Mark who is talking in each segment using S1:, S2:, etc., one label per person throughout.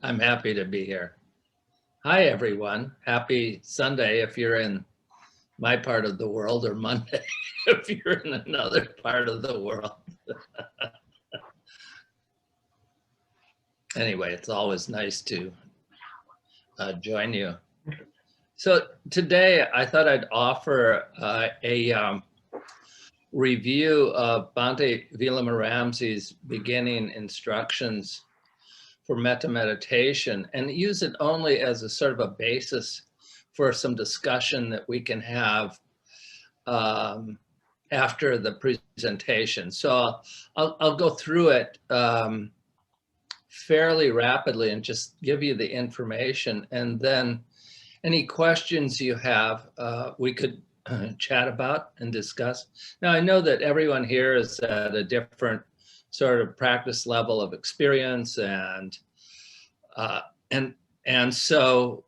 S1: I'm happy to be here. Hi, everyone. Happy Sunday if you're in my part of the world, or Monday if you're in another part of the world. Anyway, it's always nice to join you. So today I thought I'd offer a review of Bhante Vimalaramsi's beginning instructions for Metta Meditation, and use it only as a sort of a basis for some discussion that we can have after the presentation. So I'll go through it fairly rapidly and just give you the information, and then any questions you have, we could chat about and discuss. Now, I know that everyone here is at a different sort of practice level of experience, and so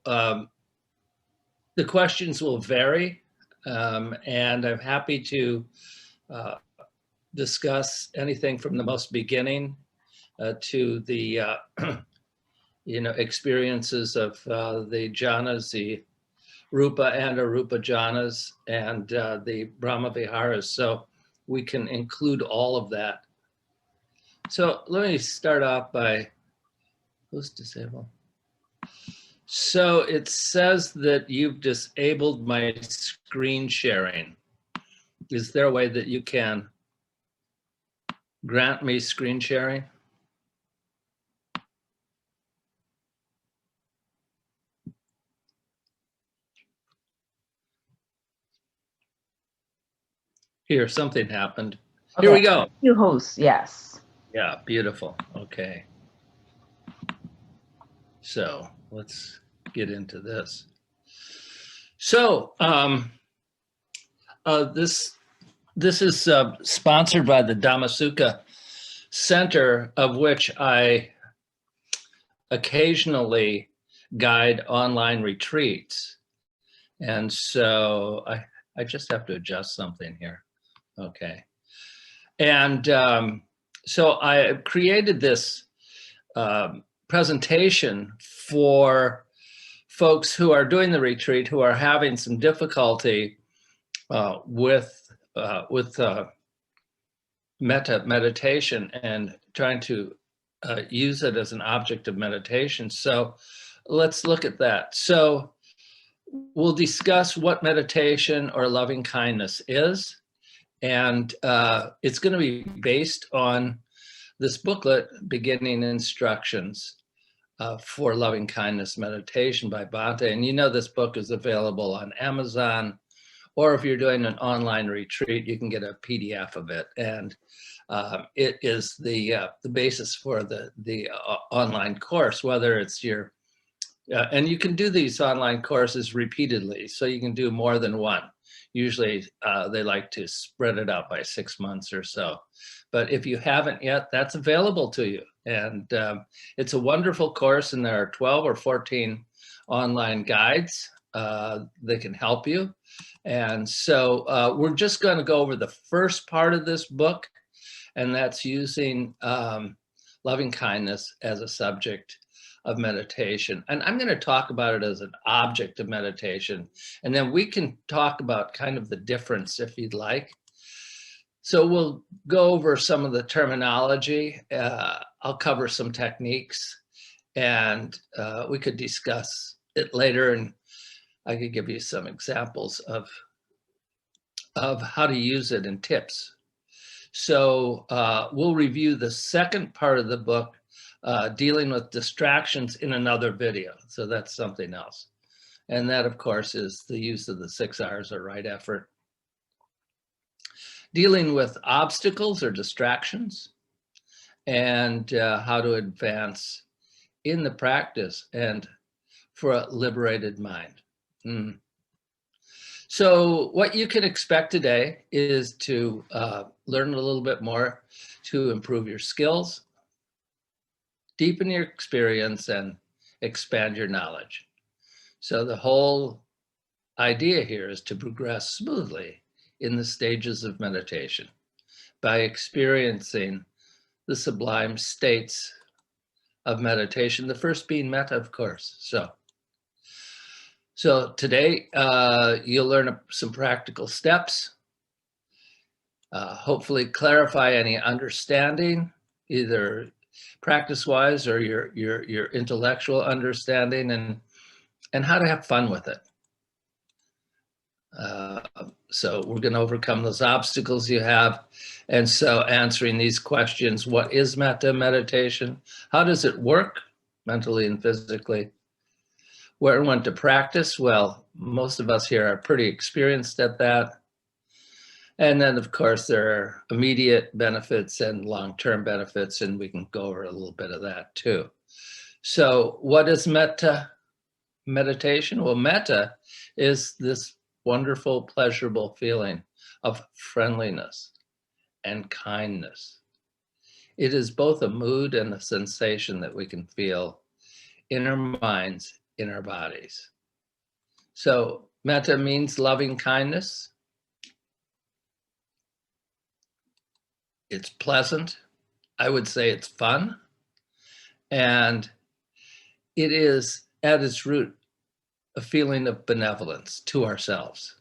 S1: the questions will vary, and I'm happy to discuss anything from the most beginning to the experiences of the jhanas, the Rupa and Arupa jhanas, and the Brahma Viharas. So we can include all of that. So let me start off by, who's disabled? So it says that you've disabled my screen sharing. Is there a way that you can grant me screen sharing? Here, something happened. Okay. Here we go.
S2: You host, yes.
S1: Yeah, beautiful. Okay. So let's get into this. So this is sponsored by the Dhammasukha Center, of which I occasionally guide online retreats. And so I just have to adjust something here. Okay. And so I created this presentation for folks who are doing the retreat, who are having some difficulty with Metta meditation and trying to use it as an object of meditation. So let's look at that. So we'll discuss what meditation or loving kindness is. And it's going to be based on this booklet, Beginning Instructions for Loving Kindness Meditation by Bhante. And you know this book is available on Amazon, or if you're doing an online retreat, you can get a PDF of it. And it is the basis for the online course, whether it's your, and you can do these online courses repeatedly, so you can do more than one. Usually they like to spread it out by 6 months or so. But if you haven't yet, that's available to you. And it's a wonderful course, and there are 12 or 14 online guides that can help you. And so we're just going to go over the first part of this book, and that's using loving kindness as a subject of meditation. And I'm going to talk about it as an object of meditation, and then we can talk about kind of the difference if you'd like. So we'll go over some of the terminology. I'll cover some techniques, and we could discuss it later, and I could give you some examples of how to use it and tips. So we'll review the second part of the book, dealing with distractions, in another video. So that's something else. And that, of course, is the use of the 6 R's or right effort. Dealing with obstacles or distractions, and how to advance in the practice and for a liberated mind. So what you can expect today is to learn a little bit more to improve your skills, deepen your experience, and expand your knowledge. So the whole idea here is to progress smoothly in the stages of meditation by experiencing the sublime states of meditation, the first being metta, of course. So today you'll learn some practical steps, hopefully clarify any understanding, either practice-wise or your intellectual understanding, and how to have fun with it. So we're going to overcome those obstacles you have. And so answering these questions: what is metta meditation? How does it work mentally and physically? Where and when to practice? Well, most of us here are pretty experienced at that. And then, of course, there are immediate benefits and long-term benefits, and we can go over a little bit of that too. So what is metta meditation? Well, metta is this wonderful, pleasurable feeling of friendliness and kindness. It is both a mood and a sensation that we can feel in our minds, in our bodies. So metta means loving kindness. It's pleasant. I would say it's fun. And it is, at its root, a feeling of benevolence to ourselves.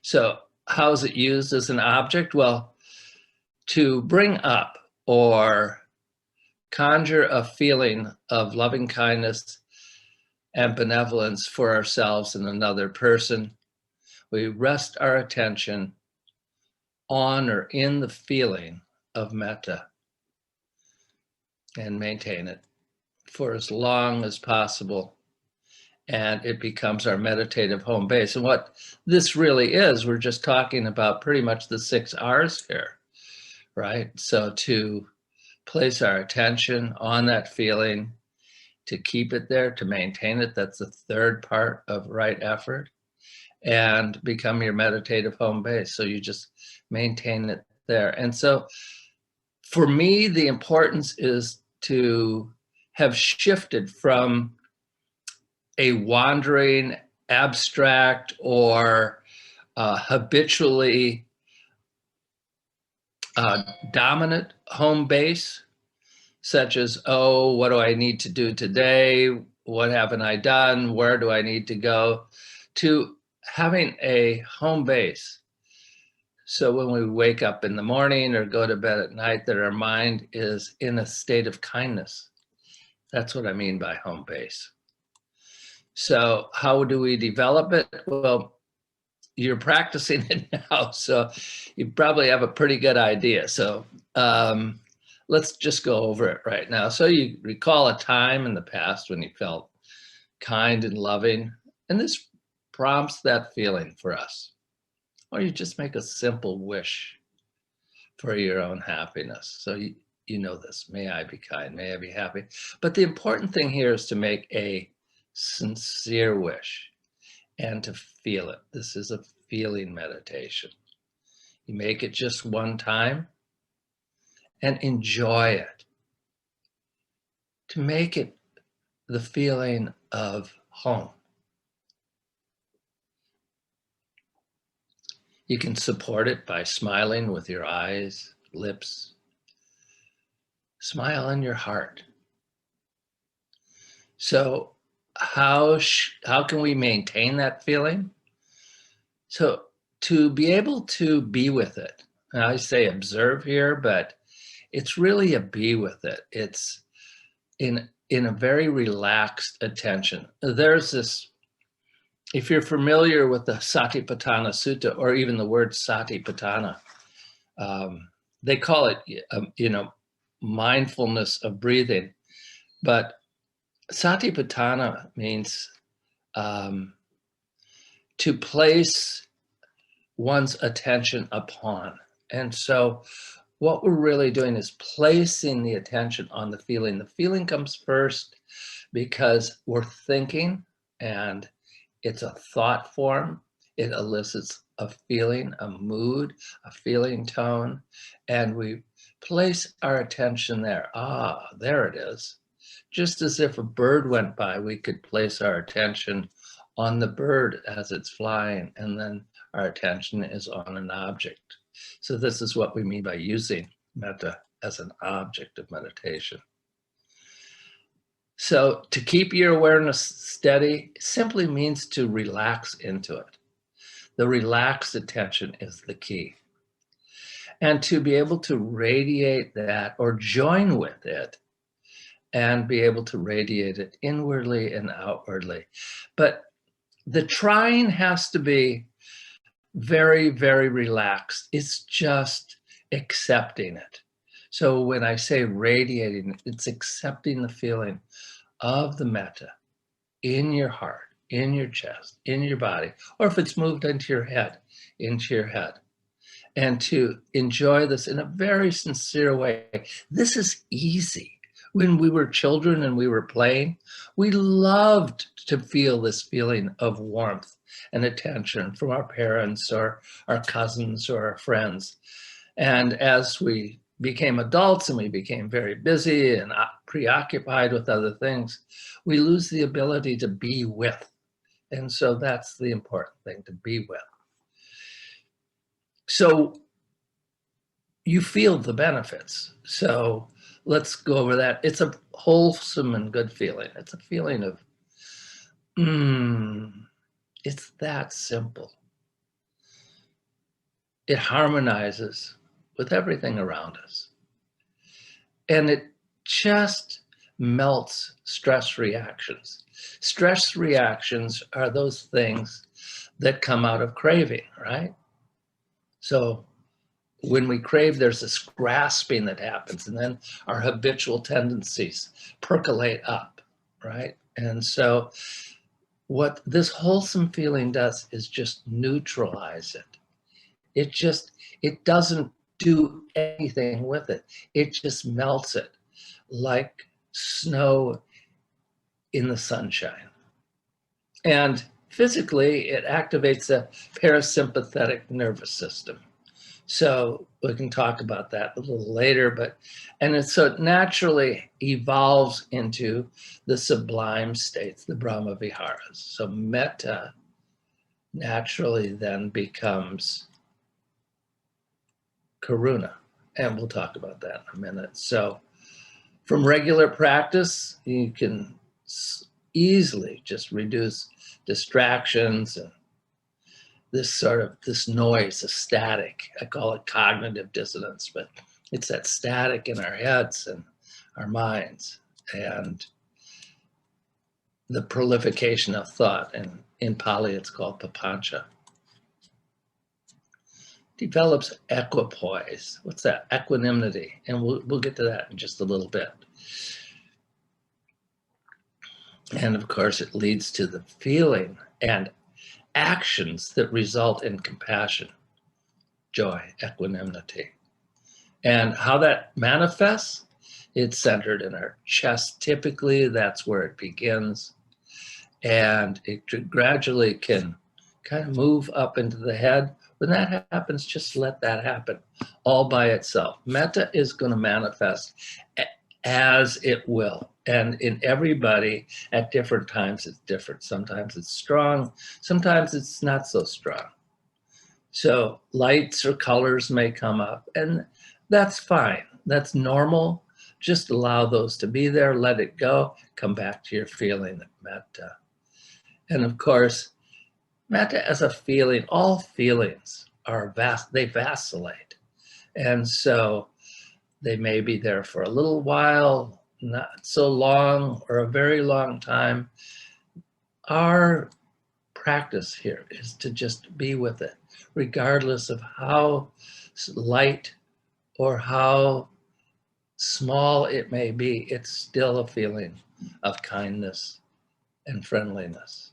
S1: So how is it used as an object? Well, to bring up or conjure a feeling of loving kindness and benevolence for ourselves and another person, we rest our attention on or in the feeling of metta and maintain it for as long as possible. And it becomes our meditative home base. And what this really is, we're just talking about pretty much the 6 R's here, right? So to place our attention on that feeling, to keep it there, to maintain it, that's the 3rd part of right effort, and become your meditative home base. So you just maintain it there. And so for me, the importance is to have shifted from a wandering, abstract, or habitually dominant home base, such as, oh, what do I need to do today? What haven't I done? Where do I need to go? To having a home base. So when we wake up in the morning or go to bed at night, that our mind is in a state of kindness. That's what I mean by home base. So how do we develop it? Well, you're practicing it now, so you probably have a pretty good idea. So let's just go over it right now. So you recall a time in the past when you felt kind and loving, and this prompts that feeling for us. Or you just make a simple wish for your own happiness. So you know this: may I be kind, may I be happy. But the important thing here is to make a sincere wish and to feel it. This is a feeling meditation. You make it just one time and enjoy it. To make it the feeling of home. You can support it by smiling with your eyes, lips. Smile in your heart. So how can we maintain that feeling? So to be able to be with it, and I say observe here, but it's really a be with it. It's in a very relaxed attention. There's this, if you're familiar with the Satipatthana Sutta, or even the word Satipatthana, they call it, mindfulness of breathing. But Satipatthana means to place one's attention upon. And so what we're really doing is placing the attention on the feeling. The feeling comes first because we're thinking, and it's a thought form. It elicits a feeling, a mood, a feeling tone, and we place our attention there. Ah, there it is. Just as if a bird went by, we could place our attention on the bird as it's flying, and then our attention is on an object. So this is what we mean by using metta as an object of meditation. So to keep your awareness steady simply means to relax into it. The relaxed attention is the key. And to be able to radiate that or join with it and be able to radiate it inwardly and outwardly. But the trying has to be very, very relaxed. It's just accepting it. So when I say radiating, it's accepting the feeling of the metta in your heart, in your chest, in your body, or if it's moved into your head, and to enjoy this in a very sincere way. This is easy. When we were children and we were playing, we loved to feel this feeling of warmth and attention from our parents or our cousins or our friends. And as we became adults and we became very busy and preoccupied with other things, we lose the ability to be with. And so that's the important thing, to be with. So you feel the benefits. So let's go over that. It's a wholesome and good feeling. It's a feeling of, it's that simple. It harmonizes with everything around us. And it just melts stress reactions. Stress reactions are those things that come out of craving, right? So when we crave, there's this grasping that happens, and then our habitual tendencies percolate up, right? And so what this wholesome feeling does is just neutralize it. It doesn't do anything with it. It just melts it like snow in the sunshine. And physically, it activates the parasympathetic nervous system. So we can talk about that a little later, so it naturally evolves into the sublime states, the Brahma Viharas. So metta naturally then becomes karuna, and we'll talk about that in a minute. So from regular practice, you can easily just reduce distractions and this noise, the static. I call it cognitive dissonance, but it's that static in our heads and our minds and the proliferation of thought. And in Pali, it's called papancha. Develops equipoise. What's that? Equanimity. And we'll get to that in just a little bit. And of course, it leads to the feeling and actions that result in compassion, joy, equanimity. And how that manifests, it's centered in our chest. Typically, that's where it begins. And it gradually can kind of move up into the head. When that happens, just let that happen all by itself. Metta is going to manifest as it will. And in everybody at different times, it's different. Sometimes it's strong, sometimes it's not so strong. So lights or colors may come up, and that's fine. That's normal. Just allow those to be there, let it go, come back to your feeling of metta. And of course, metta as a feeling, all feelings are they vacillate. And so they may be there for a little while, not so long, or a very long time. Our practice here is to just be with it, regardless of how light or how small it may be. It's still a feeling of kindness and friendliness.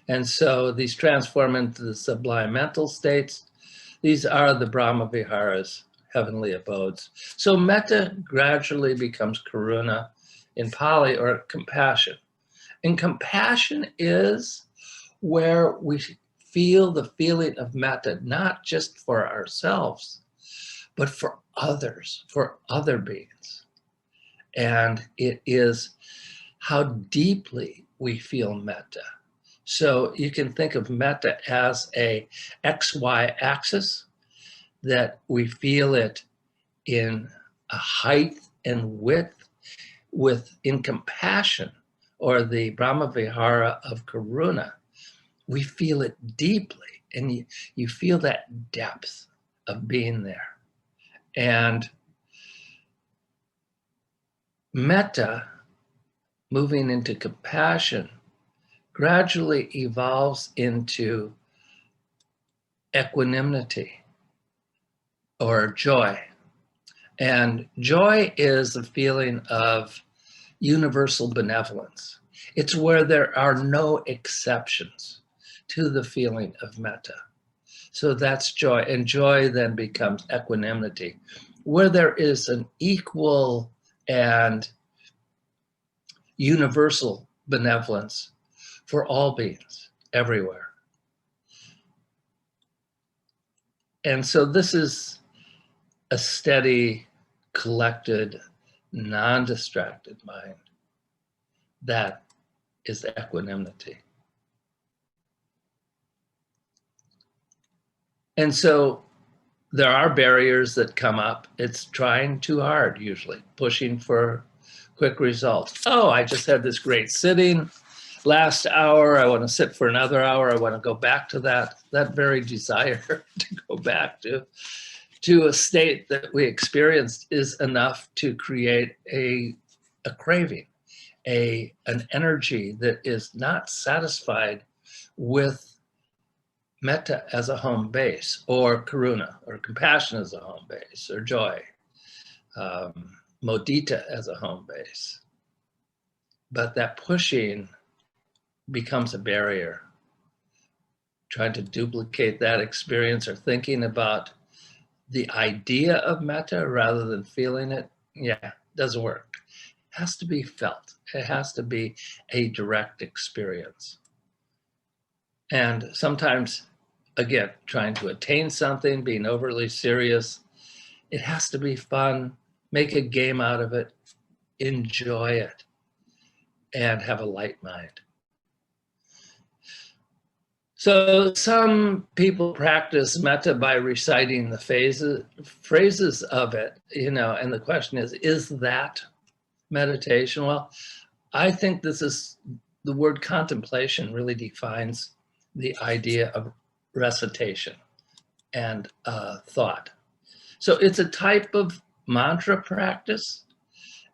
S1: And so these transform into the sublime mental states. These are the Brahma Viharas, heavenly abodes. So metta gradually becomes karuna in Pali, or compassion. And compassion is where we feel the feeling of metta, not just for ourselves, but for others, for other beings. And it is how deeply we feel metta. So you can think of metta as a XY axis, that we feel it in a height and width. in compassion, or the Brahma Vihara of Karuna, we feel it deeply, and you feel that depth of being there. And metta, moving into compassion, gradually evolves into equanimity or joy. And joy is a feeling of universal benevolence. It's where there are no exceptions to the feeling of metta. So that's joy. And joy then becomes equanimity, where there is an equal and universal benevolence for all beings everywhere. And so this is a steady, collected, non-distracted mind. That is equanimity. And so there are barriers that come up. It's trying too hard, usually, pushing for quick results. Oh, I just had this great sitting last hour. I want to sit for another hour. I want to go back to that very desire to go back to a state that we experienced is enough to create a craving, an energy that is not satisfied with metta as a home base, or karuna, or compassion as a home base, or joy, mudita as a home base. But that pushing becomes a barrier. Trying to duplicate that experience or thinking about the idea of metta rather than feeling it, doesn't work. It has to be felt. It has to be a direct experience. And sometimes, again, trying to attain something, being overly serious, it has to be fun. Make a game out of it, enjoy it, and have a light mind. So some people practice metta by reciting the phrases of it, and the question is that meditation? Well, I think the word contemplation really defines the idea of recitation and thought. So it's a type of mantra practice,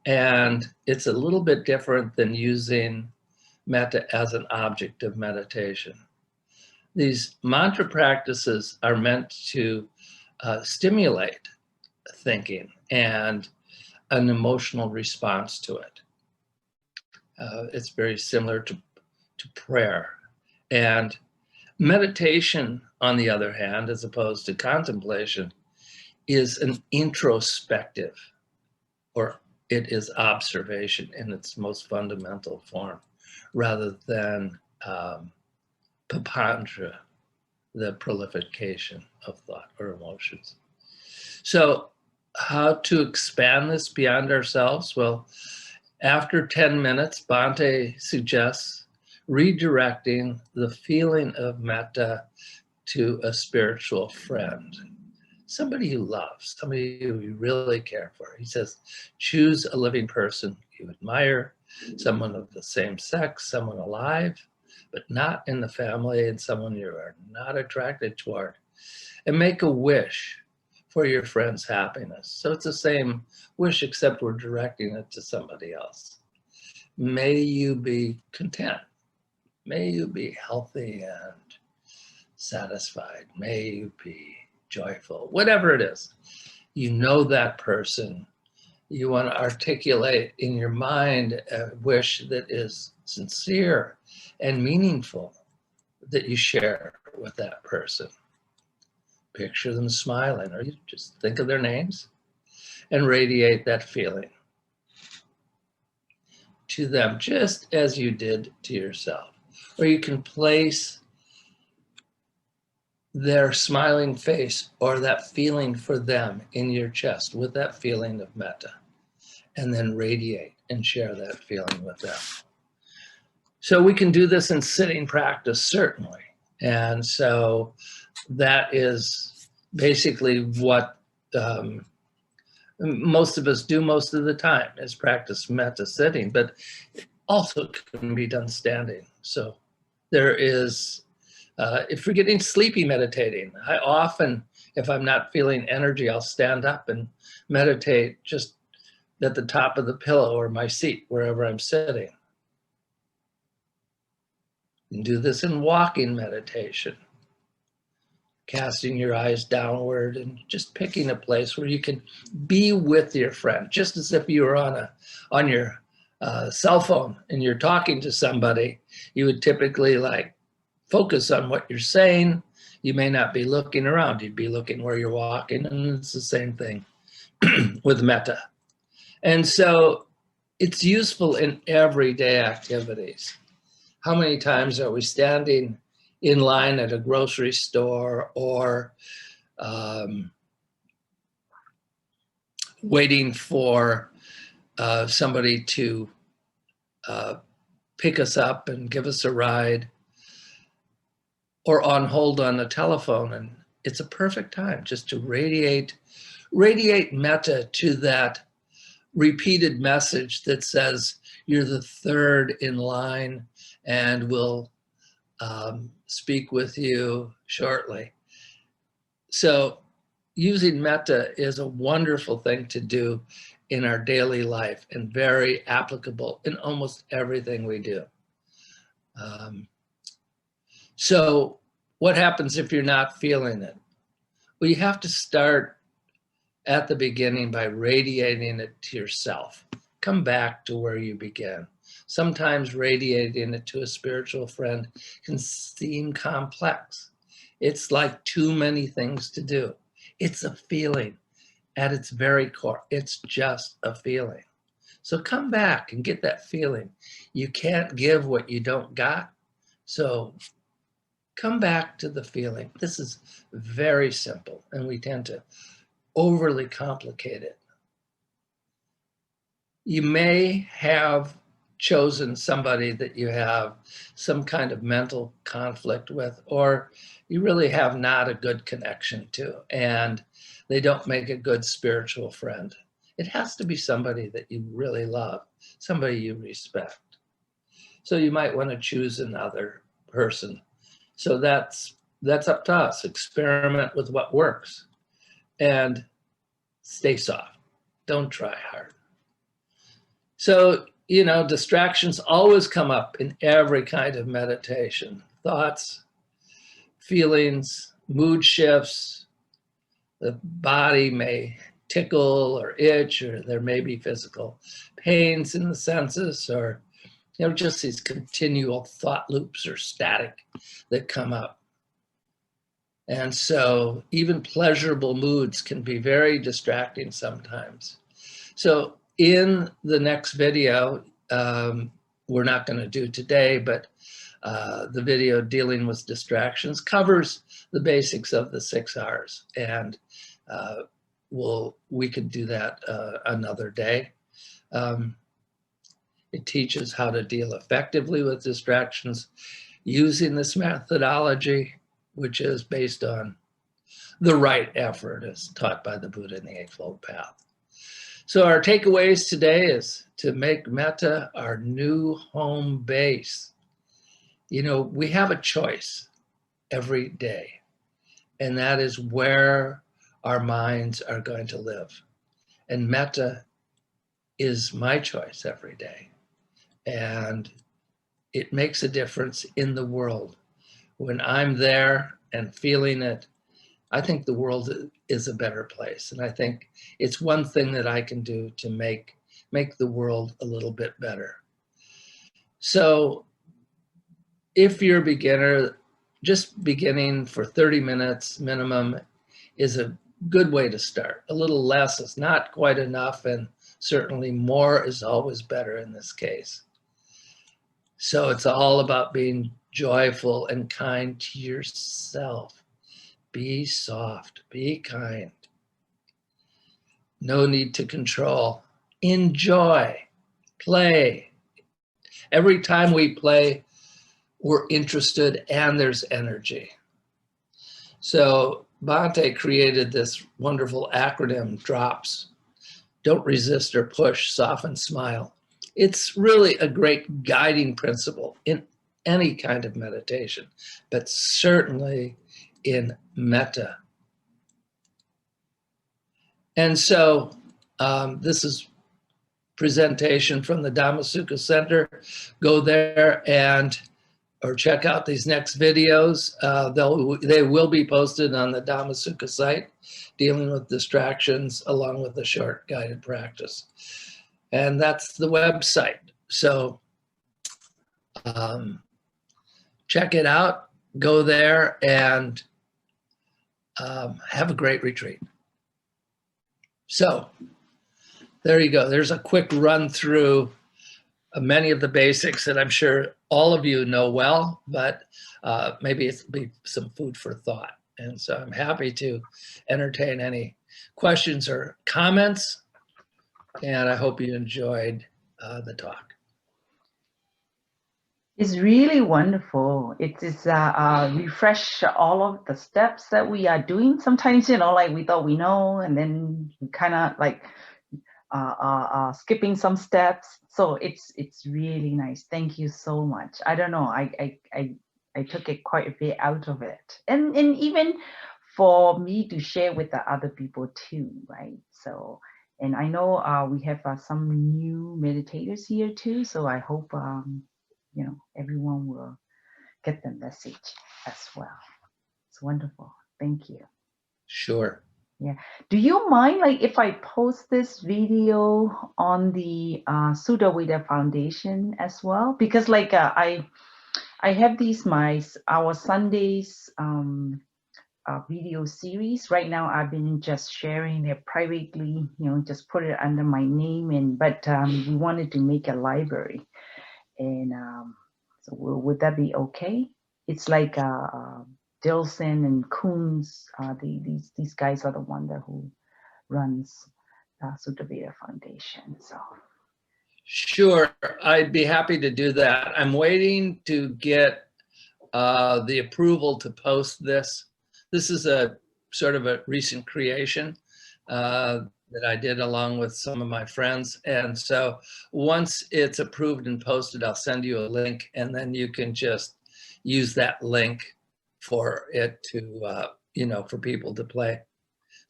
S1: and it's a little bit different than using metta as an object of meditation. These mantra practices are meant to stimulate thinking and an emotional response to it. It's very similar to prayer. And meditation, on the other hand, as opposed to contemplation, is an introspective, or it is observation in its most fundamental form, rather than papandra, the proliferation of thought or emotions. So how to expand this beyond ourselves? Well, after 10 minutes, Bhante suggests redirecting the feeling of metta to a spiritual friend, somebody you love, somebody who you really care for. He says, choose a living person you admire, someone of the same sex, someone alive, but not in the family, and someone you are not attracted toward, and make a wish for your friend's happiness. So it's the same wish, except we're directing it to somebody else. May you be content. May you be healthy and satisfied. May you be joyful. Whatever it is, that person. You want to articulate in your mind a wish that is sincere and meaningful that you share with that person. Picture them smiling, or you just think of their names and radiate that feeling to them, just as you did to yourself. Or you can place their smiling face or that feeling for them in your chest with that feeling of metta, and then radiate and share that feeling with them. So we can do this in sitting practice, certainly. And so that is basically what most of us do most of the time, is practice metta sitting, but also can be done standing. So there is, if you're getting sleepy meditating, I often, if I'm not feeling energy, I'll stand up and meditate just at the top of the pillow or my seat, wherever I'm sitting. You can do this in walking meditation, casting your eyes downward and just picking a place where you can be with your friend, just as if you were on your cell phone and you're talking to somebody. You would typically like focus on what you're saying. You may not be looking around, you'd be looking where you're walking, and it's the same thing with metta. And so it's useful in everyday activities. How many times are we standing in line at a grocery store or waiting for somebody to pick us up and give us a ride, or on hold on the telephone? And it's a perfect time just to radiate metta to that repeated message that says you're the third in line and we'll speak with you shortly. So using metta is a wonderful thing to do in our daily life and very applicable in almost everything we do. So what happens if you're not feeling it? Well, you have to start at the beginning by radiating it to yourself. Come back to where you began. Sometimes radiating it to a spiritual friend can seem complex. It's like too many things to do. It's a feeling at its very core. It's just a feeling. So come back and get that feeling. You can't give what you don't got. So come back to the feeling. This is very simple, and we tend to overly complicate it. You may have chosen somebody that you have some kind of mental conflict with, or you really have not a good connection to, and they don't make a good spiritual friend. It has to be somebody that you really love, somebody you respect. So you might want to choose another person. So that's up to us. Experiment with what works and stay soft. Don't try hard. So, distractions always come up in every kind of meditation. Thoughts, feelings, mood shifts. The body may tickle or itch, or there may be physical pains in the senses, or just these continual thought loops or static that come up. And so even pleasurable moods can be very distracting sometimes. So in the next video, we're not going to do today, but the video dealing with distractions covers the basics of the 6 R's, and we could do that another day. It teaches how to deal effectively with distractions using this methodology, which is based on the right effort as taught by the Buddha in the Eightfold Path. So our takeaways today is to make metta our new home base. We have a choice every day, and that is where our minds are going to live. And metta is my choice every day. And it makes a difference in the world. When I'm there and feeling it, I think the world is a better place. And I think it's one thing that I can do to make the world a little bit better. So if you're a beginner, just beginning for 30 minutes minimum is a good way to start. A little less is not quite enough, and certainly more is always better in this case. So it's all about being joyful and kind to yourself. Be soft, be kind. No need to control. Enjoy, play. Every time we play, we're interested and there's energy. So Bhante created this wonderful acronym, DROPS. don't resist or push, soften, smile. It's really a great guiding principle in any kind of meditation, but certainly in metta. And so this is presentation from the Dhammasukha Center. Go there or check out these next videos. They will be posted on the Dhammasukha site, dealing with distractions along with a short guided practice. And that's the website. So check it out, go there, and have a great retreat. So there you go. There's a quick run through many of the basics that I'm sure all of you know well, but maybe it'll be some food for thought. And so I'm happy to entertain any questions or comments. And I hope you enjoyed the talk.
S2: It's really wonderful. It is refresh all of the steps that we are doing. Sometimes, like we thought we know, and then we kind of like skipping some steps. So it's really nice. Thank you so much. I don't know. I took it quite a bit out of it, and even for me to share with the other people too, right? So, and I know we have some new meditators here too. So I hope everyone will get the message as well. It's wonderful. Thank you.
S1: Sure.
S2: Yeah. Do you mind, like, if I post this video on the Suttavada Foundation as well? Because, like, I have our Sundays video series. Right now, I've been just sharing it privately. Just put it under my name, but we wanted to make a library. And so would that be okay? It's like Dilson and Koons. These guys are the one who runs Suttavada Foundation. So
S1: sure, I'd be happy to do that. I'm waiting to get the approval to post this. This is a sort of a recent creation that I did along with some of my friends. And so once it's approved and posted, I'll send you a link, and then you can just use that link for it to, for people to play.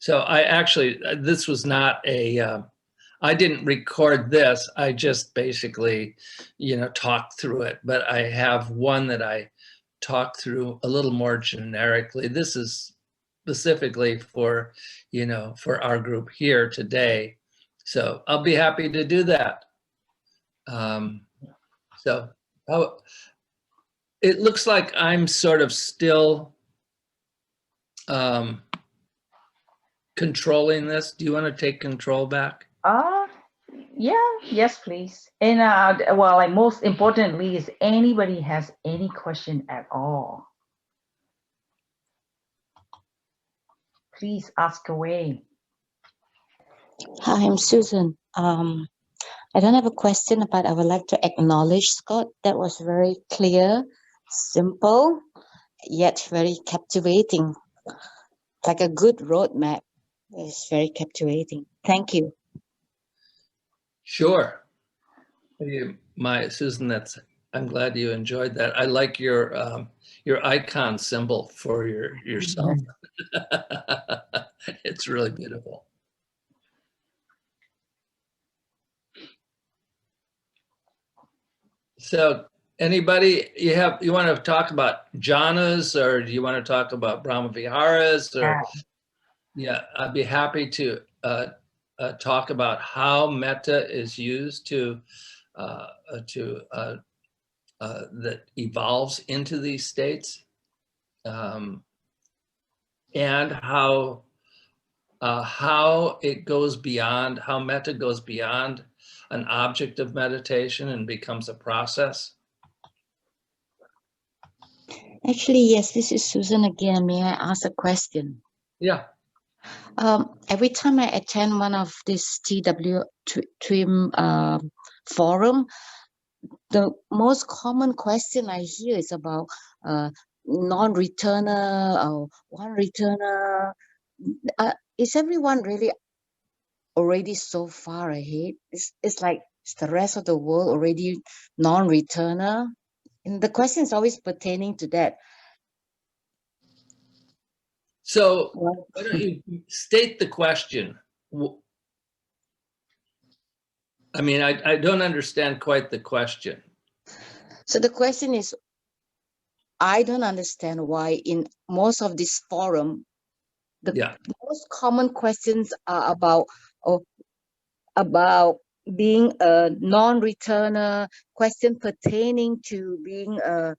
S1: So this was not I didn't record this. I just basically, talked through it, but I have one that I talked through a little more generically. This is specifically for, for our group here today. So I'll be happy to do that. It looks like I'm sort of still controlling this. Do you want to take control back?
S2: Yeah, yes, please. And most importantly is anybody has any question at all, please ask away.
S3: Hi, I'm Susan. I don't have a question, but I would like to acknowledge Scott. That was very clear, simple, yet very captivating, like a good roadmap. It's very captivating. Thank you.
S1: Sure. Susan, I'm glad you enjoyed that. I like your icon symbol for yourself. It's really beautiful. So anybody, you want to talk about jhanas, or do you want to talk about Brahmaviharas? Or yeah, I'd be happy to talk about how metta is used that evolves into these states, and how it goes beyond, how metta goes beyond an object of meditation and becomes a process.
S3: Actually, yes, this is Susan again. May I ask a question?
S1: Yeah.
S3: Every time I attend one of this TWIM forum, the most common question I hear is about non-returner or one returner. Is everyone really already so far ahead. It's like it's the rest of the world already non-returner. And the question is always pertaining to that.
S1: So
S3: Well,
S1: why don't you state the question? I mean, I don't understand quite the question.
S3: so the question is, I don't understand why in most of this forum, the
S1: Yeah.
S3: most common questions are about being a non-returner, question pertaining to being a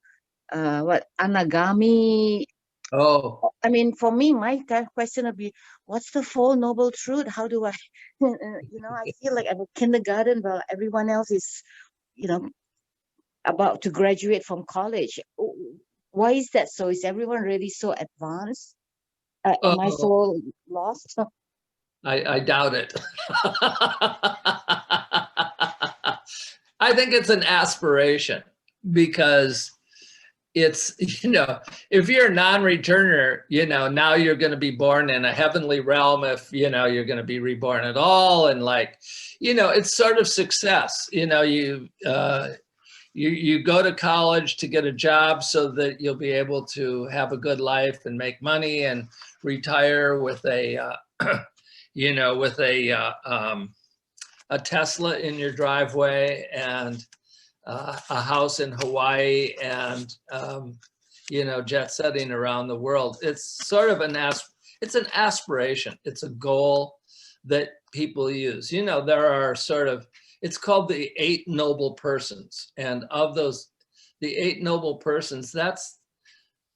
S3: what anagami.
S1: Oh,
S3: I mean, for me, my kind of question would be, what's the Four Noble Truth? How do I, I feel like I'm a kindergarten while everyone else is, you know, about to graduate from college. Why is that so? Is everyone really so advanced? Am I
S1: oh,
S3: so lost?
S1: I doubt it. I think it's an aspiration because it's, if you're a non-returner, now you're going to be born in a heavenly realm if, you're going to be reborn at all. And it's sort of success, you go to college to get a job so that you'll be able to have a good life and make money and retire with a, a Tesla in your driveway and a house in Hawaii and, jet setting around the world. It's sort of it's an aspiration. It's a goal that people use. There are it's called the 8 noble persons. And of those, the 8 noble persons, that's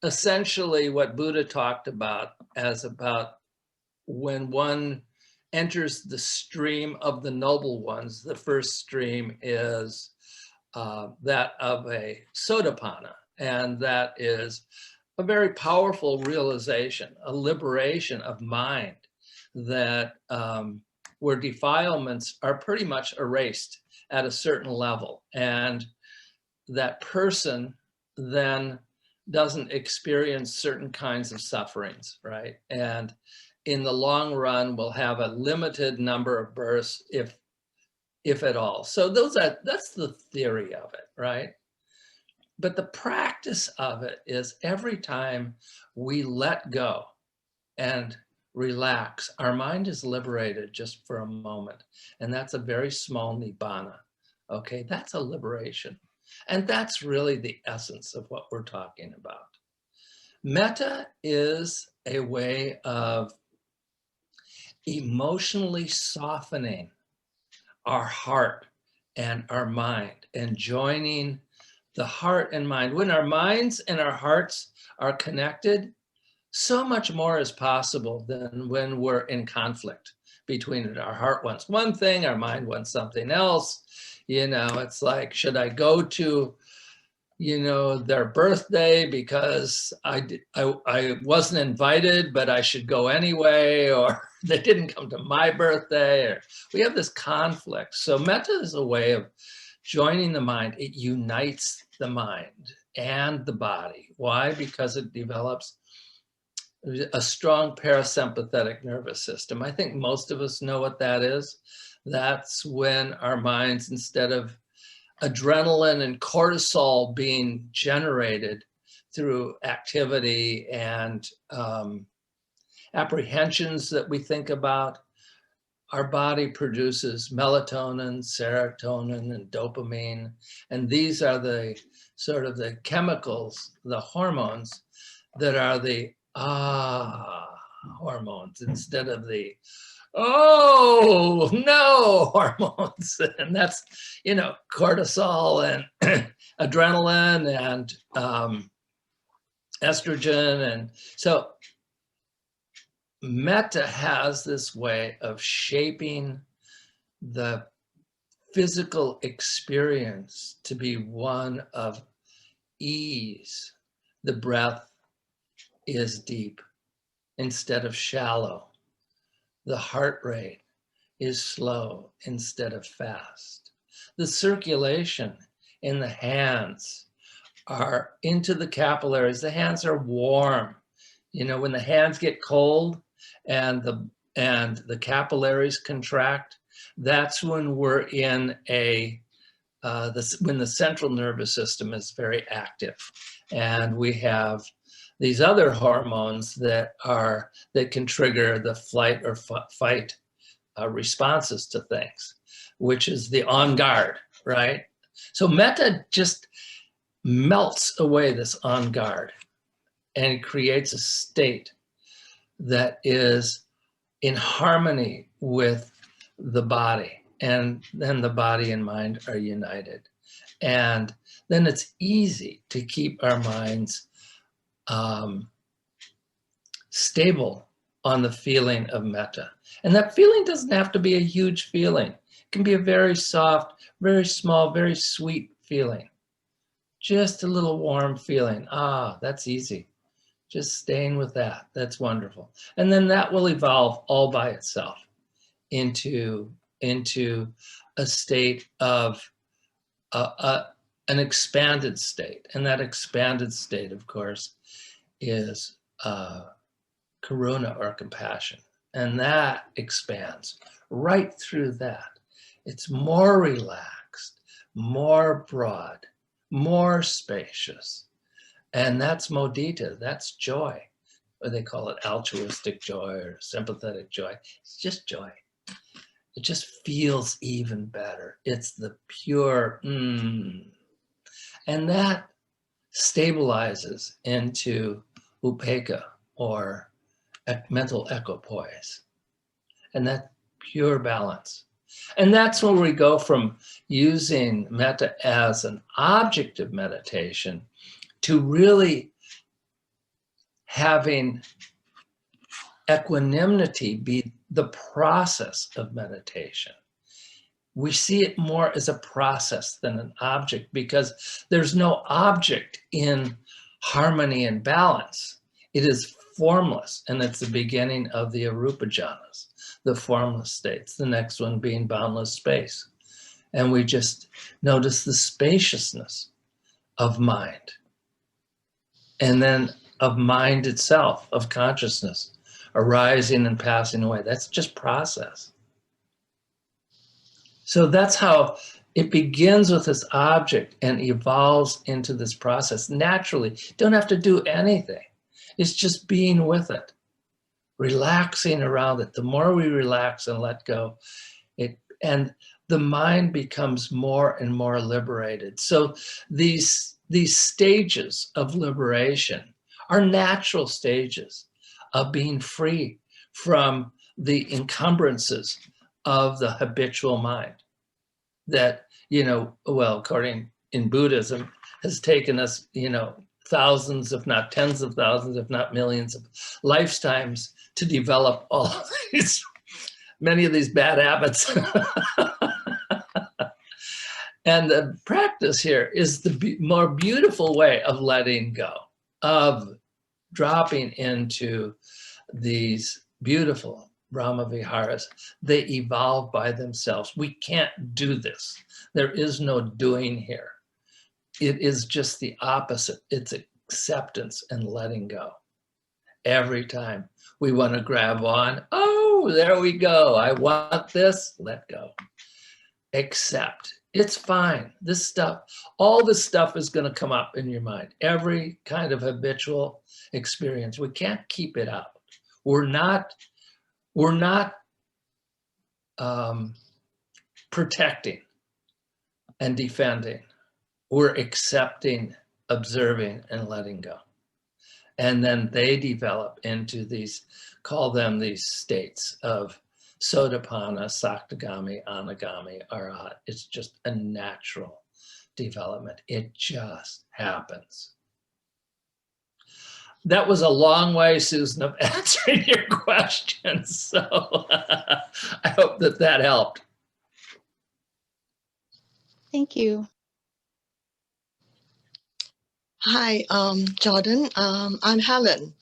S1: essentially what Buddha talked about as about when one enters the stream of the noble ones. The first stream is that of a Sotapanna, and that is a very powerful realization, a liberation of mind that where defilements are pretty much erased at a certain level. And that person then doesn't experience certain kinds of sufferings, right? And in the long run, will have a limited number of births, if at all. So that's the theory of it, right? But the practice of it is every time we let go and relax, our mind is liberated just for a moment. And that's a very small nibbana. Okay, that's a liberation. And that's really the essence of what we're talking about. Metta is a way of emotionally softening our heart and our mind and joining the heart and mind. When our minds and our hearts are connected, so much more is possible than when we're in conflict between it. Our heart wants one thing, our mind wants something else. It's like, should I go to, their birthday because I wasn't invited, but I should go anyway, or they didn't come to my birthday, or we have this conflict. So metta is a way of joining the mind. It unites the mind and the body. Why? Because it develops a strong parasympathetic nervous system. I think most of us know what that is. That's when our minds, instead of adrenaline and cortisol being generated through activity and apprehensions that we think about, our body produces melatonin, serotonin, and dopamine. And these are the sort of the chemicals, the hormones that are the hormones instead of the oh no hormones. And that's, cortisol and adrenaline and estrogen. And so metta has this way of shaping the physical experience to be one of ease. The breath is deep instead of shallow. The heart rate is slow instead of fast. The circulation in the hands are into the capillaries. The hands are warm. When the hands get cold and and the capillaries contract, that's when we're in when the central nervous system is very active. And we have these other hormones that can trigger the flight or fight responses to things, which is the on guard, right? So metta just melts away this on guard and creates a state that is in harmony with the body. And then the body and mind are united. And then it's easy to keep our minds stable on the feeling of metta. And that feeling doesn't have to be a huge feeling. It can be a very soft, very small, very sweet feeling. Just a little warm feeling. Ah, that's easy. Just staying with that. That's wonderful. And then that will evolve all by itself into a state of an expanded state. And that expanded state, of course, is karuna or compassion. And that expands right through that. It's more relaxed, more broad, more spacious. And that's mudita, that's joy. Or they call it altruistic joy or sympathetic joy. It's just joy. It just feels even better. It's the pure And that stabilizes into upekkha or mental equipoise. And that pure balance. And that's when we go from using metta as an object of meditation to really having equanimity be the process of meditation. We see it more as a process than an object because there's no object in harmony and balance. It is formless, and it's the beginning of the arupa jhanas, the formless states, the next one being boundless space. And we just notice the spaciousness of mind. And then of mind itself, of consciousness, arising and passing away. That's just process. So that's how it begins with this object and evolves into this process naturally. You don't have to do anything. It's just being with it, relaxing around it. The more we relax and let go, and the mind becomes more and more liberated. So these stages of liberation are natural stages of being free from the encumbrances of the habitual mind that, well, according in Buddhism, has taken us, thousands, if not tens of thousands, if not millions of lifetimes to develop all of these, many of these bad habits. And the practice here is the more beautiful way of letting go, of dropping into these beautiful Brahma Viharas. They evolve by themselves. We can't do this. There is no doing here. It is just the opposite. It's acceptance and letting go. Every time we want to grab on, oh, there we go. I want this, let go. Accept. It's fine. This stuff, all this stuff is going to come up in your mind. Every kind of habitual experience. We can't keep it up. We're not protecting and defending. We're accepting, observing, and letting go. And then they develop into these, call them these states of Sotapanna, Saktagami, Anagami, Arahat. It's just a natural development. It just happens. That was a long way, Susan, of answering your questions. So I hope that helped.
S3: Thank you.
S4: Hi, Jordan. I'm Helen.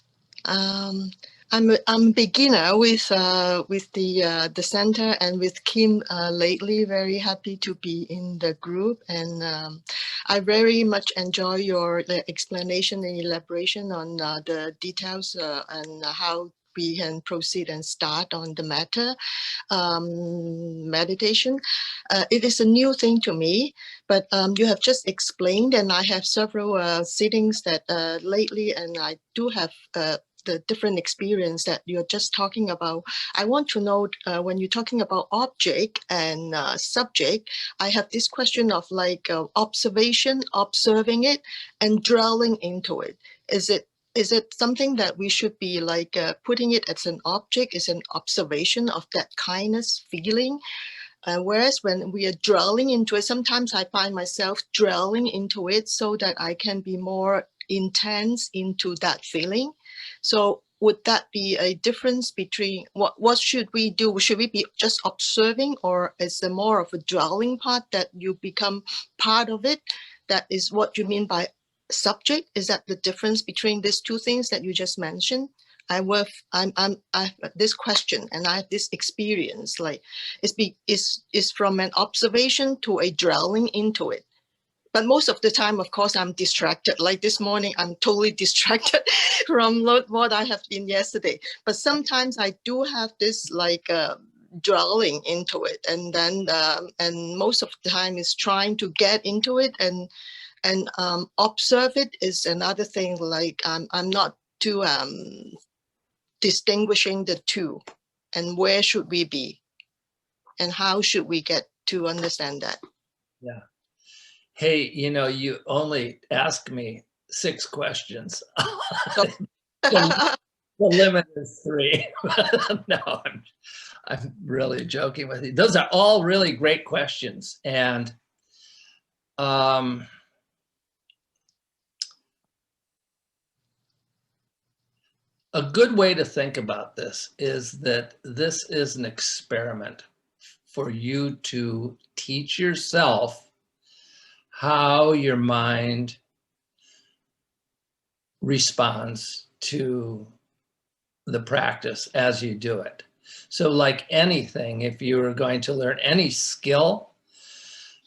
S4: I'm a beginner with the center and with Kim lately. Very happy to be in the group, and I very much enjoy your explanation and elaboration on the details and how we can proceed and start on the Metta meditation. It is a new thing to me, but you have just explained, and I have several sittings that lately, and I do have the different experience that you're just talking about. I want to know when you're talking about object and subject, I have this question of like observation, observing it, and dwelling into it. Is it something that we should be like putting it as an object, is an observation of that kindness feeling? Whereas when we are dwelling into it, sometimes I find myself dwelling into it so that I can be more intense into that feeling. So would that be a difference between what should we do? Should we be just observing, or is there more of a dwelling part that you become part of it? That is what you mean by subject. Is that the difference between these two things that you just mentioned? I have this question, and I have this experience, like it's from an observation to a dwelling into it. But most of the time, of course, I'm distracted. Like this morning, I'm totally distracted from what I have been yesterday. But sometimes I do have this like dwelling into it, and then and most of the time is trying to get into it and observe it is another thing. Like I'm not too distinguishing the two, and where should we be, and how should we get to understand that?
S1: Yeah. Hey, you know, you only asked me 6 questions. The limit is 3. No, I'm really joking with you. Those are all really great questions. And a good way to think about this is that this is an experiment for you to teach yourself how your mind responds to the practice as you do it. So like anything, if you are going to learn any skill,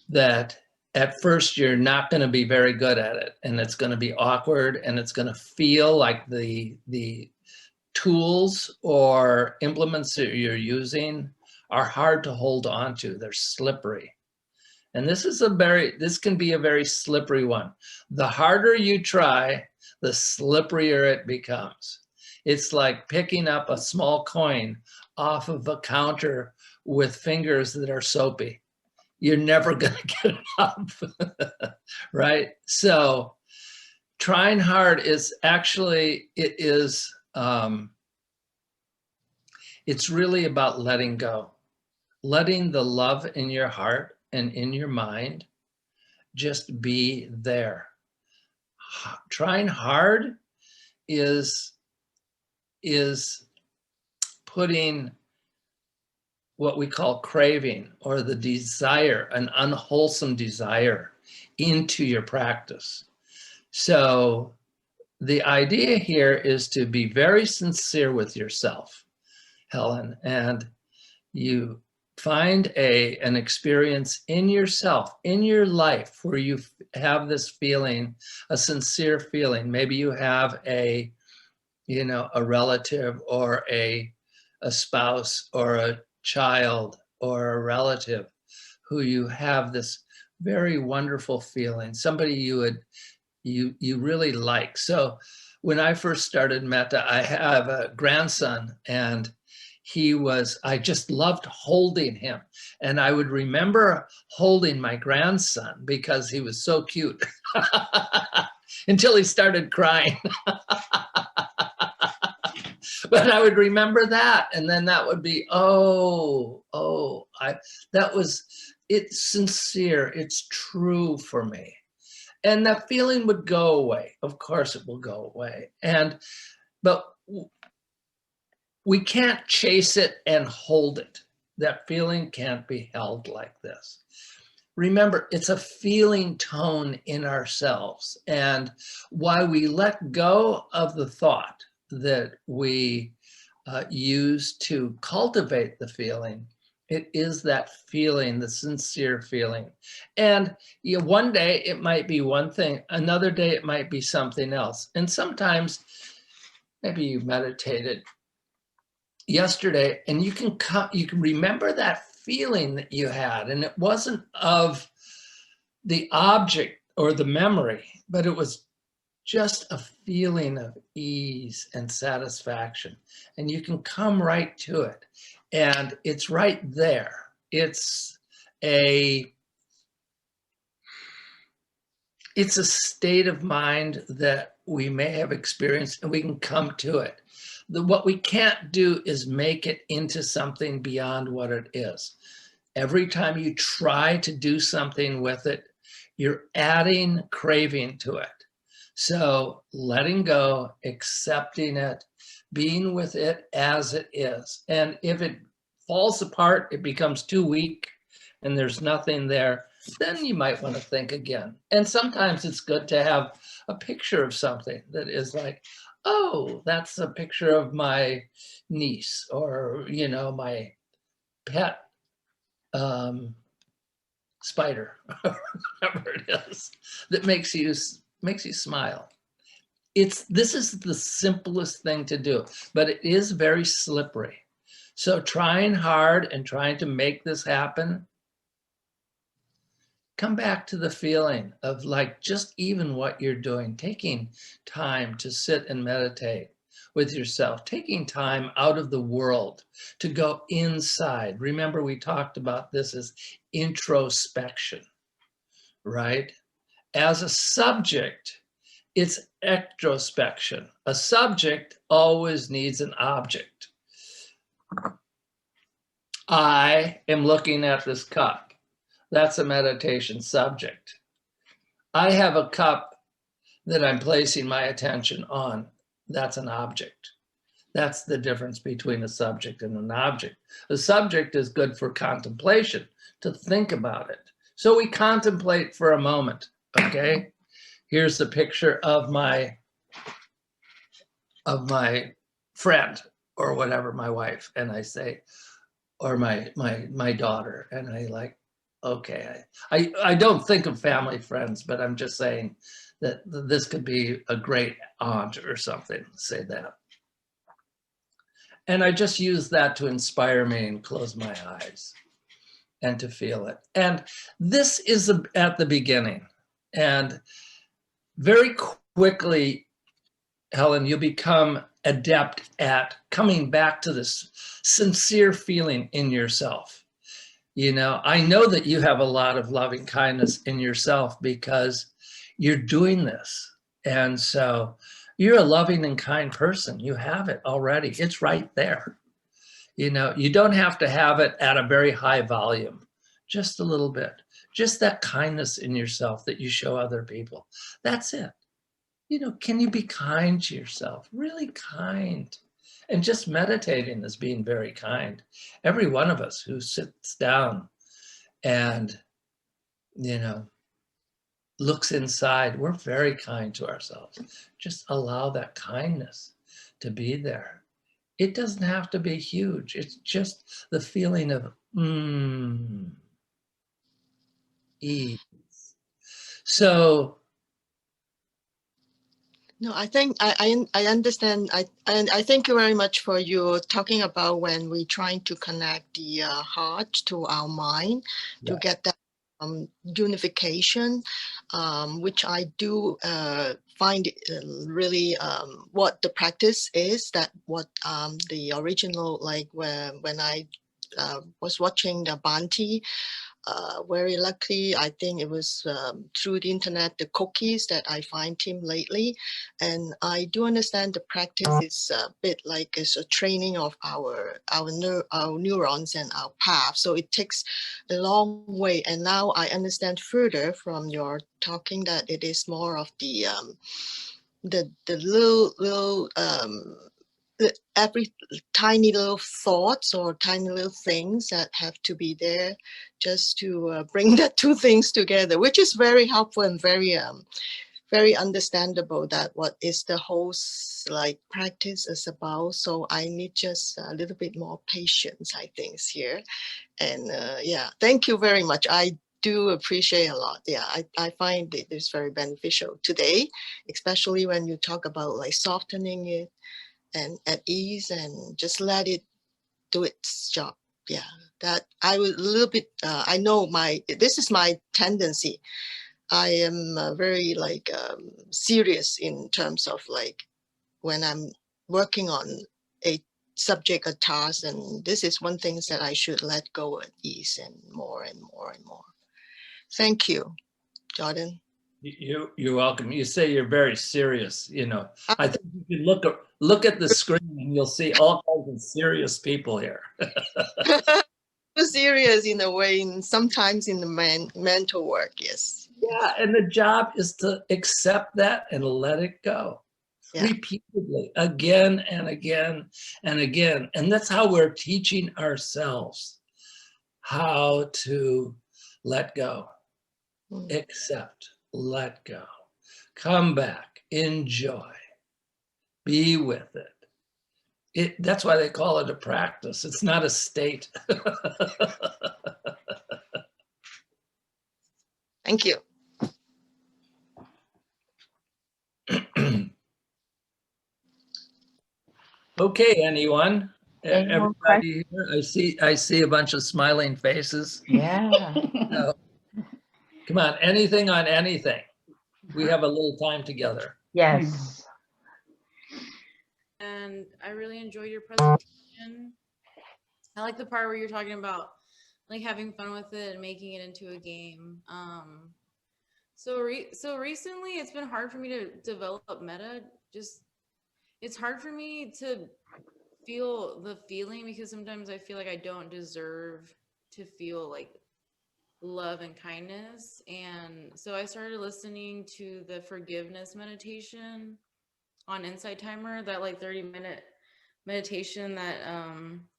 S1: that at first you're not going to be very good at it, and it's going to be awkward, and it's going to feel like the tools or implements that you're using are hard to hold on to. They're slippery. And this can be a very slippery one. The harder you try, the slipperier it becomes. It's like picking up a small coin off of a counter with fingers that are soapy. You're never going to get it up, right? So trying hard is actually, it's really about letting go, letting the love in your heart and in your mind just be there. Trying hard is putting what we call craving, or the desire, an unwholesome desire, into your practice. So the idea here is to be very sincere with yourself, Helen, and you find an experience in yourself, in your life, where you have this feeling, a sincere feeling. Maybe you have a relative, or a spouse, or a child, or a relative who you have this very wonderful feeling, somebody you really like. So when I first started Metta, I have a grandson, and I just loved holding him. And I would remember holding my grandson because he was so cute until he started crying. But I would remember that. And then that would be, it's sincere, it's true for me. And that feeling would go away. Of course it will go away. But we can't chase it and hold it. That feeling can't be held like this. Remember, it's a feeling tone in ourselves. And why we let go of the thought that we use to cultivate the feeling, it is that feeling, the sincere feeling. And one day it might be one thing, another day it might be something else. And sometimes maybe you meditated yesterday, and you can remember that feeling that you had, and it wasn't of the object or the memory, but it was just a feeling of ease and satisfaction. And you can come right to it. And it's right there. It's a state of mind that we may have experienced, and we can come to it. What we can't do is make it into something beyond what it is. Every time you try to do something with it, you're adding craving to it. So letting go, accepting it, being with it as it is. And if it falls apart, it becomes too weak and there's nothing there, then you might want to think again. And sometimes it's good to have a picture of something that is like, oh, that's a picture of my niece, or, you know, my pet spider, whatever it is, that makes you smile. This is the simplest thing to do, but it is very slippery. So trying hard and trying to make this happen, come back to the feeling of like just even what you're doing, taking time to sit and meditate with yourself, taking time out of the world to go inside. Remember, we talked about this as introspection, right? As a subject, it's extrospection. A subject always needs an object. I am looking at this cup. That's a meditation subject. I have a cup that I'm placing my attention on. That's an object. That's the difference between a subject and an object. A subject is good for contemplation, to think about it. So we contemplate for a moment, okay? Here's the picture of my friend, or whatever, my wife, and I say, or my daughter, and I like, okay, I don't think of family friends, but I'm just saying that this could be a great aunt or something, say that. And I just use that to inspire me and close my eyes and to feel it. And this is at the beginning. And very quickly, Helen, you'll become adept at coming back to this sincere feeling in yourself. You know, I know that you have a lot of loving kindness in yourself because you're doing this. And so you're a loving and kind person. You have it already. It's right there. You know, you don't have to have it at a very high volume, just a little bit. Just that kindness in yourself that you show other people. That's it. You know, can you be kind to yourself? Really kind. And just meditating is being very kind. Every one of us who sits down and, you know, looks inside, we're very kind to ourselves. Just allow that kindness to be there. It doesn't have to be huge. It's just the feeling of ease. So,
S4: No, I think I understand. I thank you very much for you talking about when we're trying to connect the heart to our mind to get that unification, which I do find really what the practice is. That what the original, like when I was watching the Bhante. Very lucky, I think it was through the internet, the cookies that I find him lately. And I do understand the practice is a bit like it's a training of our neurons and our path. So it takes a long way. And now I understand further from your talking that it is more of the little every tiny little thoughts or tiny little things that have to be there just to bring the two things together, which is very helpful and very understandable that what is the whole like practice is about. So I need just a little bit more patience, I think, here. And yeah, thank you very much. I do appreciate a lot. Yeah, I find it is very beneficial today, especially when you talk about like softening it and at ease and just let it do its job. Yeah, that I was a little bit, I know this is my tendency. I am very like serious in terms of like when I'm working on a subject, a task, and this is one thing that I should let go at ease and more and more and more. Thank you, Jordan.
S1: You're welcome. You say you're very serious. You know, I think you can look at the screen and you'll see all kinds of serious people here.
S4: Serious in a way, and sometimes in the mental work, yes.
S1: Yeah, and the job is to accept that and let it go. Yeah. Repeatedly, again and again and again. And that's how we're teaching ourselves how to let go, accept, let go, come back, enjoy, be with it. That's why they call it a practice. It's not a state.
S4: Thank you.
S1: Okay, anyone?
S2: Everybody
S1: here? I see a bunch of smiling faces.
S2: Yeah.
S1: So, come on, anything on anything. We have a little time together.
S2: Yes.
S5: And I really enjoyed your presentation. I like the part where you're talking about like having fun with it and making it into a game. So recently it's been hard for me to develop metta. It's hard for me to feel the feeling because sometimes I feel like I don't deserve to feel like love and kindness. And so I started listening to the forgiveness meditation on Insight Timer, that like 30-minute meditation that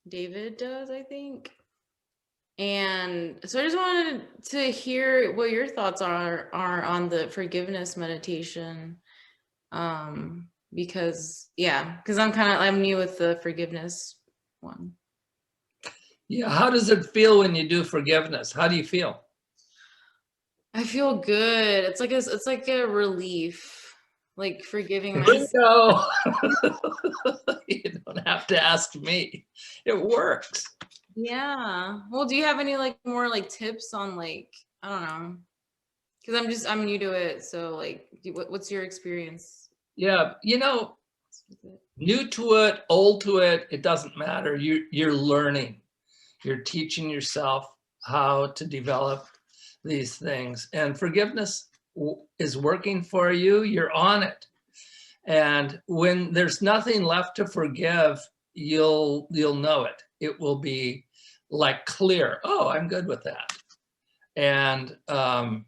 S5: David does, I think. And so I just wanted to hear what your thoughts are on the forgiveness meditation. Because I'm new with the forgiveness one.
S1: Yeah, how does it feel when you do forgiveness? How do you feel?
S5: I feel good. It's like a relief, like forgiving myself.
S1: No, you don't have to ask me. It works.
S5: Yeah. Well, do you have any like more like tips on like, I don't know, because I'm new to it. So like, what's your experience?
S1: Yeah, you know, new to it, old to it, it doesn't matter. You're learning. You're teaching yourself how to develop these things, and forgiveness is working for you. You're on it, and when there's nothing left to forgive, you'll know it. It will be like clear. Oh, I'm good with that, and I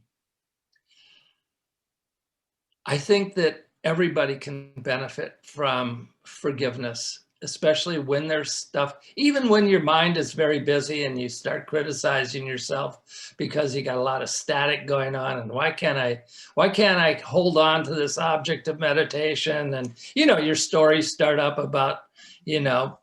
S1: think that everybody can benefit from forgiveness, especially when there's stuff, even when your mind is very busy and you start criticizing yourself because you got a lot of static going on. And why can't I hold on to this object of meditation? And, you know, your stories start up about, you know,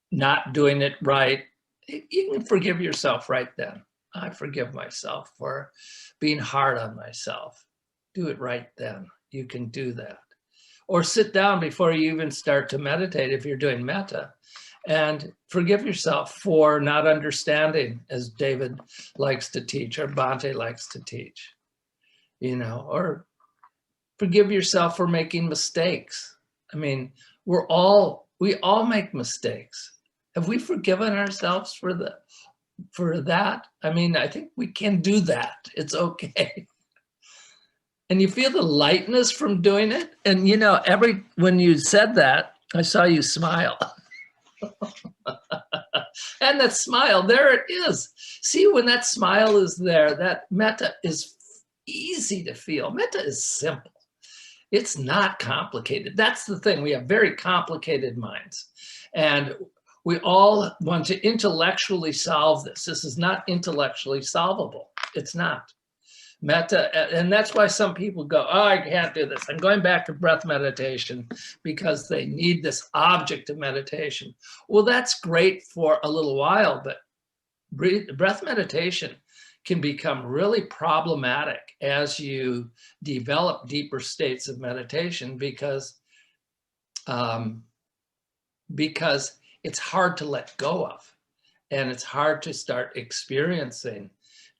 S1: not doing it right. You can forgive yourself right then. I forgive myself for being hard on myself. Do it right then. You can do that. Or sit down before you even start to meditate if you're doing metta, and forgive yourself for not understanding, as David likes to teach or Bhante likes to teach, you know, or forgive yourself for making mistakes. I mean, we all make mistakes. Have we forgiven ourselves for that? I mean, I think we can do that. It's okay. And you feel the lightness from doing it. And, you know, when you said that, I saw you smile. And that smile, there it is. See, when that smile is there, that metta is easy to feel. Metta is simple. It's not complicated. That's the thing. We have very complicated minds. And we all want to intellectually solve this. This is not intellectually solvable. It's not. Metta, and that's why some people go, oh, I can't do this. I'm going back to breath meditation because they need this object of meditation. Well, that's great for a little while, but breath meditation can become really problematic as you develop deeper states of meditation because it's hard to let go of. And it's hard to start experiencing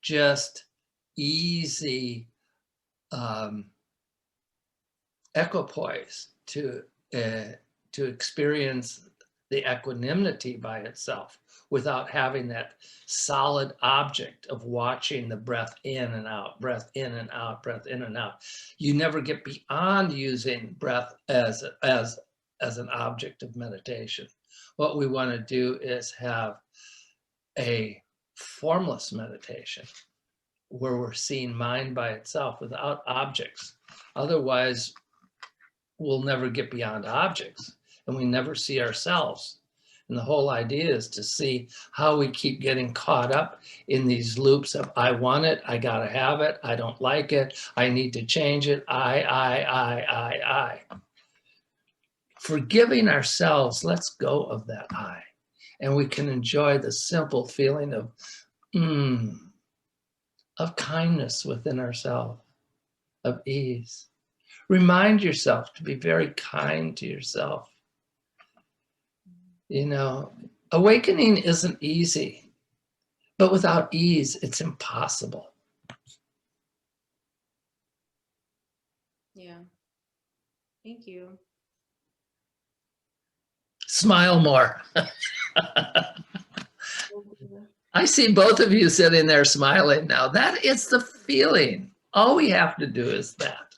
S1: just easy equipoise to experience the equanimity by itself without having that solid object of watching the breath in and out, breath in and out, breath in and out. You never get beyond using breath as an object of meditation. What we want to do is have a formless meditation where we're seeing mind by itself without objects. Otherwise, we'll never get beyond objects and we never see ourselves. And the whole idea is to see how we keep getting caught up in these loops of I want it, I gotta have it, I don't like it, I need to change it, I. Forgiving ourselves lets go of that I. And we can enjoy the simple feeling of kindness within ourselves, of ease. Remind yourself to be very kind to yourself. You know, awakening isn't easy, but without ease, it's impossible.
S5: Yeah. Thank you.
S1: Smile more. I see both of you sitting there smiling now. That is the feeling. All we have to do is that.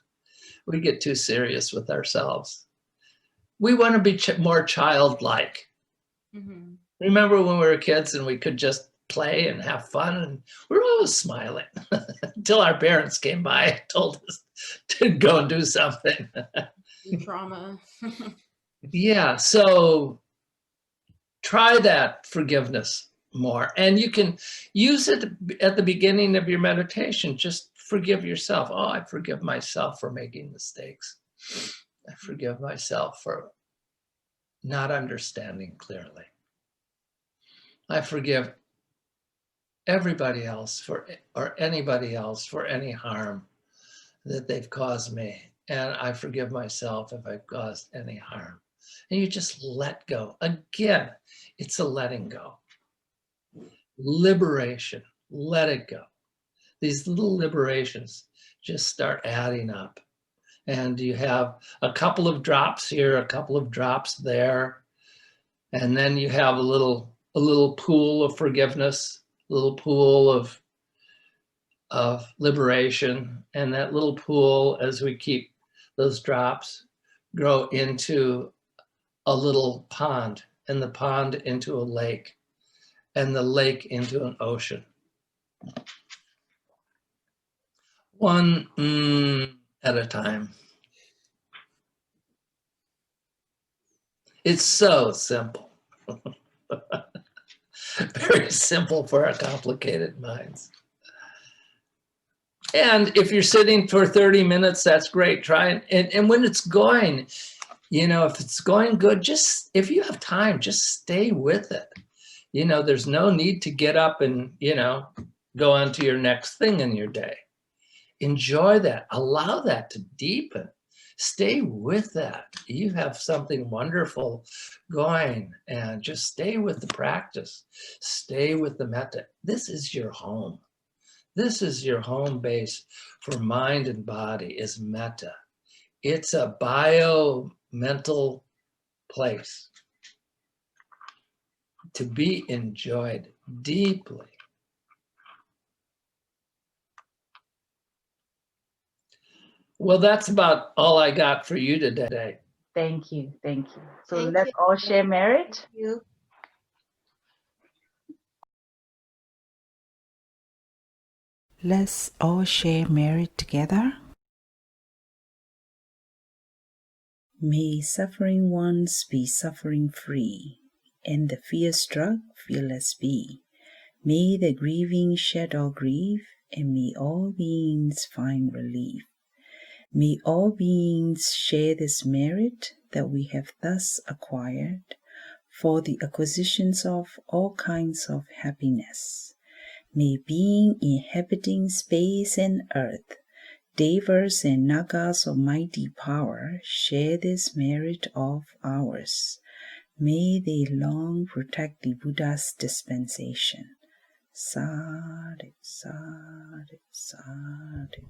S1: We get too serious with ourselves. We want to be more childlike.
S5: Mm-hmm.
S1: Remember when we were kids and we could just play and have fun and we were always smiling until our parents came by and told us to go and do something.
S5: Trauma.
S1: Yeah, so try that forgiveness more. And you can use it at the beginning of your meditation. Just forgive yourself. Oh, I forgive myself for making mistakes. I forgive myself for not understanding clearly. I forgive everybody else or anybody else for any harm that they've caused me. And I forgive myself if I've caused any harm. And you just let go. Again, it's a letting go. Liberation, let it go. These little liberations just start adding up. And you have a couple of drops here, a couple of drops there. And then you have a little pool of forgiveness, a little pool of liberation. And that little pool, as we keep those drops, grow into a little pond, and the pond into a lake, and the lake into an ocean. One at a time. It's so simple. Very simple for our complicated minds. And if you're sitting for 30 minutes, that's great. Try it. And when it's going, you know, if it's going good, just, if you have time, just stay with it. You know, there's no need to get up and, you know, go on to your next thing in your day. Enjoy that. Allow that to deepen. Stay with that. You have something wonderful going, and just stay with the practice. Stay with the metta. This is your home. This is your home base for mind and body, is metta. It's a bio-mental place to be enjoyed deeply. Well, that's about all I got for you today.
S2: Thank you. Thank you. So
S3: Thank
S2: let's
S3: you.
S2: all share merit.
S3: Thank you.
S6: Let's all share merit together. May suffering ones be suffering free, and the fear-struck fearless be. May the grieving shed all grief, and may all beings find relief. May all beings share this merit that we have thus acquired for the acquisitions of all kinds of happiness. May being inhabiting space and earth, Devas and Nagas of mighty power, share this merit of ours. May they long protect the Buddha's dispensation. Sadhu, sadhu, sadhu.